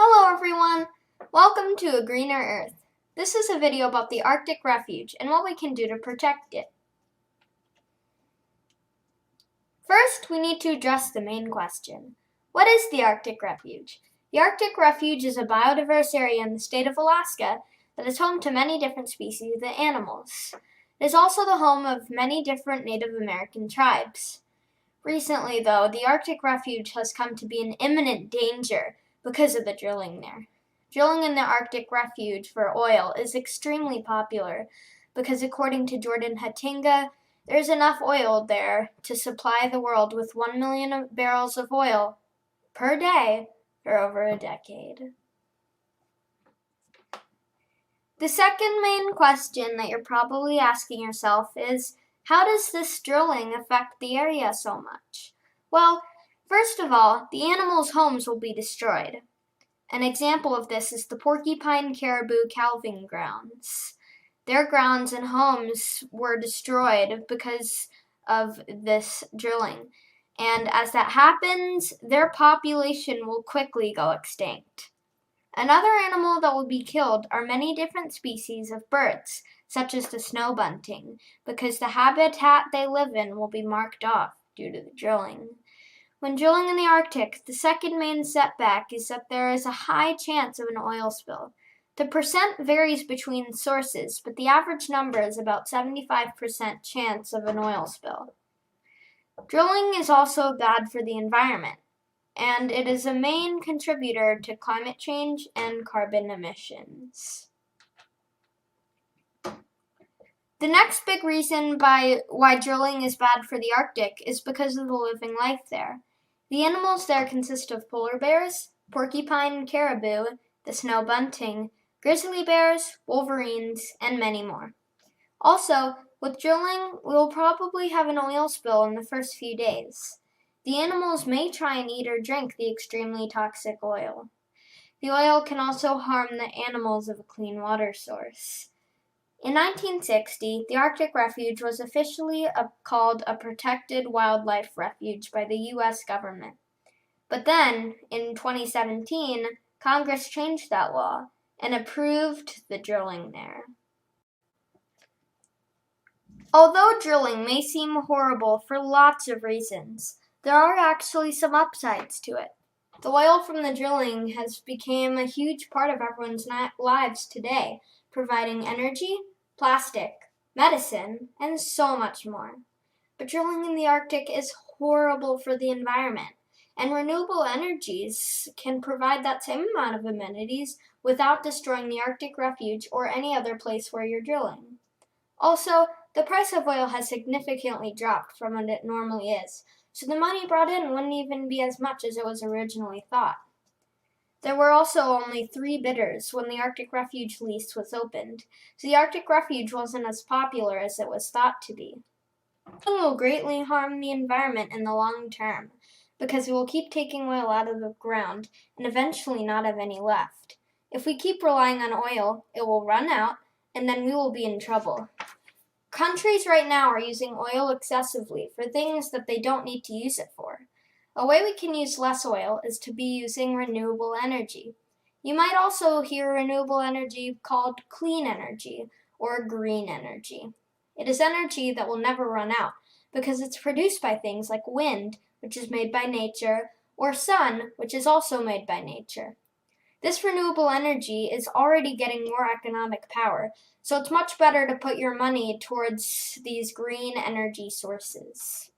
Hello everyone! Welcome to A Greener Earth. This is a video about the Arctic Refuge and what we can do to protect it. First, we need to address the main question. What is the Arctic Refuge? The Arctic Refuge is a biodiverse area in the state of Alaska that is home to many different species of animals. It is also the home of many different Native American tribes. Recently, though, the Arctic Refuge has come to be in imminent danger because of the drilling there. Drilling in the Arctic Refuge for oil is extremely popular because, according to Jordan Hatinga, there's enough oil there to supply the world with 1 million barrels of oil per day for over a decade. The second main question that you're probably asking yourself is, how does this drilling affect the area so much? Well, first of all, the animals' homes will be destroyed. An example of this is the porcupine caribou calving grounds. Their grounds and homes were destroyed because of this drilling. And as that happens, their population will quickly go extinct. Another animal that will be killed are many different species of birds, such as the snow bunting, because the habitat they live in will be marked off due to the drilling. When drilling in the Arctic, the second main setback is that there is a high chance of an oil spill. The percent varies between sources, but the average number is about 75% chance of an oil spill. Drilling is also bad for the environment, and it is a main contributor to climate change and carbon emissions. The next big reason why drilling is bad for the Arctic is because of the living life there. The animals there consist of polar bears, porcupine caribou, the snow bunting, grizzly bears, wolverines, and many more. Also, with drilling, we will probably have an oil spill in the first few days. The animals may try and eat or drink the extremely toxic oil. The oil can also harm the animals of a clean water source. In 1960, the Arctic Refuge was officially called a protected wildlife refuge by the U.S. government. But then, in 2017, Congress changed that law and approved the drilling there. Although drilling may seem horrible for lots of reasons, there are actually some upsides to it. The oil from the drilling has become a huge part of everyone's lives today, providing energy, plastic, medicine, and so much more. But drilling in the Arctic is horrible for the environment, and renewable energies can provide that same amount of amenities without destroying the Arctic Refuge or any other place where you're drilling. Also, the price of oil has significantly dropped from what it normally is, so the money brought in wouldn't even be as much as it was originally thought. There were also only 3 bidders when the Arctic Refuge lease was opened, so the Arctic Refuge wasn't as popular as it was thought to be. It will greatly harm the environment in the long term, because it will keep taking oil out of the ground and eventually not have any left. If we keep relying on oil, it will run out, and then we will be in trouble. Countries right now are using oil excessively for things that they don't need to use it for. A way we can use less oil is to be using renewable energy. You might also hear renewable energy called clean energy or green energy. It is energy that will never run out because it's produced by things like wind, which is made by nature, or sun, which is also made by nature. This renewable energy is already getting more economic power, so it's much better to put your money towards these green energy sources.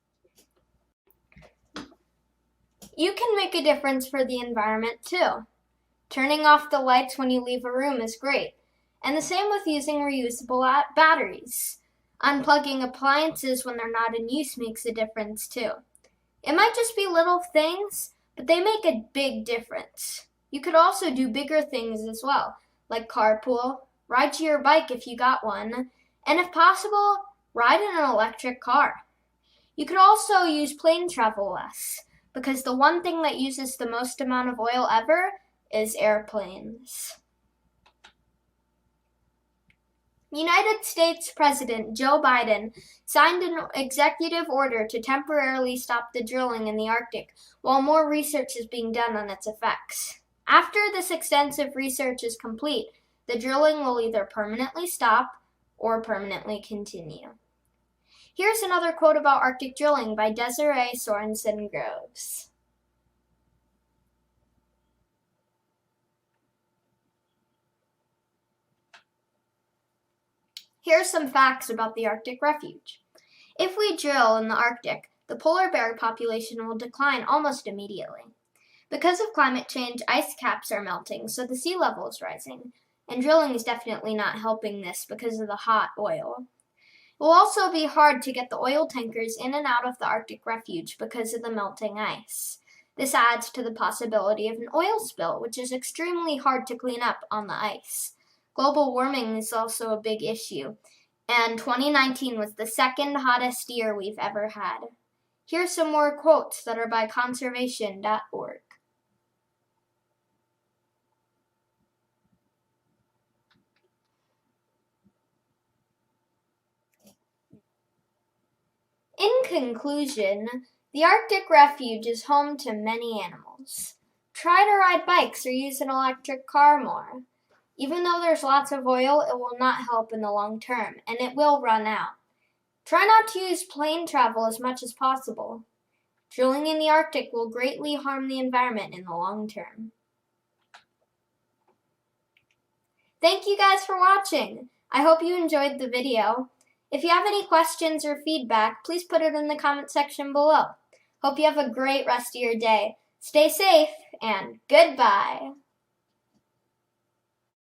You can make a difference for the environment too. Turning off the lights when you leave a room is great, and the same with using reusable batteries. Unplugging appliances when they're not in use makes a difference too. It might just be little things, but they make a big difference. You could also do bigger things as well, like carpool, ride to your bike if you got one, and if possible, ride in an electric car. You could also use plane travel less, because the one thing that uses the most amount of oil ever is airplanes. United States President Joe Biden signed an executive order to temporarily stop the drilling in the Arctic while more research is being done on its effects. After this extensive research is complete, the drilling will either permanently stop or permanently continue. Here's another quote about Arctic drilling by Desiree Sorensen Groves. Here are some facts about the Arctic Refuge. If we drill in the Arctic, the polar bear population will decline almost immediately. Because of climate change, ice caps are melting, so the sea level is rising, and drilling is definitely not helping this because of the hot oil. It will also be hard to get the oil tankers in and out of the Arctic Refuge because of the melting ice. This adds to the possibility of an oil spill, which is extremely hard to clean up on the ice. Global warming is also a big issue, and 2019 was the second hottest year we've ever had. Here's some more quotes that are by conservation.org. In conclusion, the Arctic Refuge is home to many animals. Try to ride bikes or use an electric car more. Even though there's lots of oil, it will not help in the long term, and it will run out. Try not to use plane travel as much as possible. Drilling in the Arctic will greatly harm the environment in the long term. Thank you guys for watching. I hope you enjoyed the video. If you have any questions or feedback, please put it in the comment section below. Hope you have a great rest of your day. Stay safe, and goodbye.